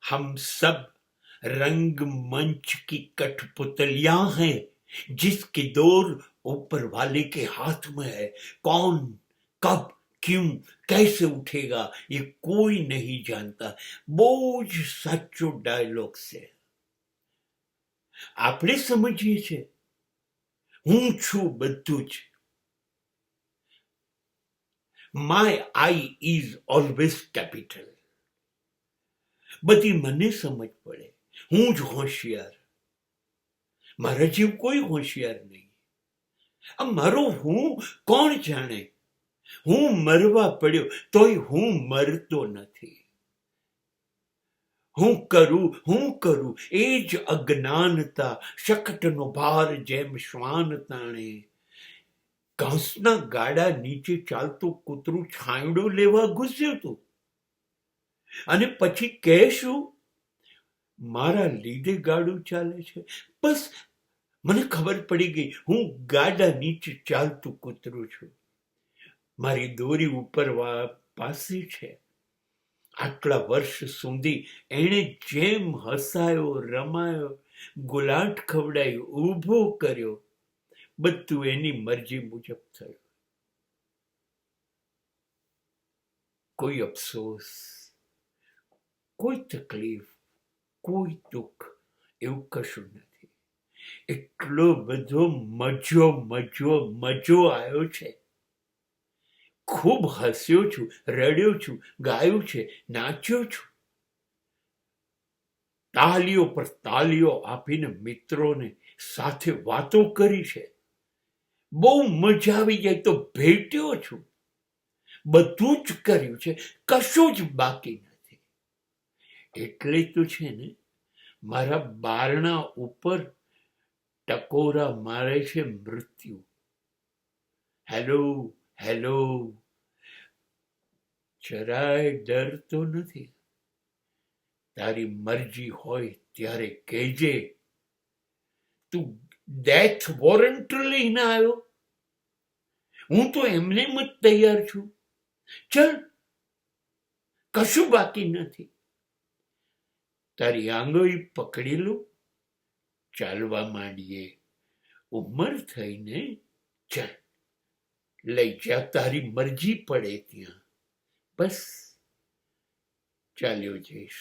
हम सब रंगमंच की कठपुतलियां हैं, जिसकी डोर ऊपर वाले के हाथ में है। कौन, कब, क्यों, कैसे उठेगा, ये कोई नहीं जानता। બહુ જ સાચો ડાયલોગ છે. આપણે સમજીએ છીએ હું છું બધું જ. My I is always capital. બધી મને સમજ પડે. હું જ હોશિયાર. મારા જેવ કોઈ હોશિયાર નહીં. આ મારો હું કોણ જાણે. હું મરવા પડ્યો તોય હું મરતો નથી. હું કરું એ જ અજ્ઞાનતા. શકટનો ભાર જેમ શ્વાન તાણે. ઘાસના ગાડા નીચે ચાલતું કૂતરું છાંયડો લેવા ઘૂસ્યું હતું, અને પછી કહેશું મારા લીધે ગાડું ચાલે છે. બસ મને ખબર પડી ગઈ, હું ગાડા નીચે ચાલતું કૂતરું છું. મારી દોરી ઉપર પાસે છે. આટલા વર્ષ સુધી એણે જેમ હસાયો, રમાયો, ગુલાટ ખવડાયો, ઊભો કર્યો, બધું એની મરજી મુજબ થયું. કોઈ અફસોસ, કોઈ તકલીફ, કોઈ દુઃખ એવું કશું નથી. એટલો બધો મજો આવ્યો છે. ખૂબ હસ્યો છું, રડ્યો છું, ગાયું છે, નાચ્યો છું. તાલીઓ પર તાલીઓ આપીને મિત્રોને સાથે વાતો કરી છે. બહુ મજા આવી જાય તો ભેટ્યો છું. બધું જ કર્યું છે, કશું જ બાકી નથી. એટલે તો છે ને મારા બારણા ઉપર ટકોરા મારે છે મૃત્યુ. Hello hello. જરાય ડરતો નથી. તારી મરજી હોય ત્યારે કહેજે. તું ડેથ વોરંટ લઈને આવ્યો? હું તો એમને જ તૈયાર છું. ચલ, કશું બાકી નથી. તારી આંગળી પકડી લો, ચાલવા માંડીએ. ઉંમર થઈને ચાલ, લઈ જા તારી મરજી પડે ત્યાં. બસ ચાલ્યો જઈશ.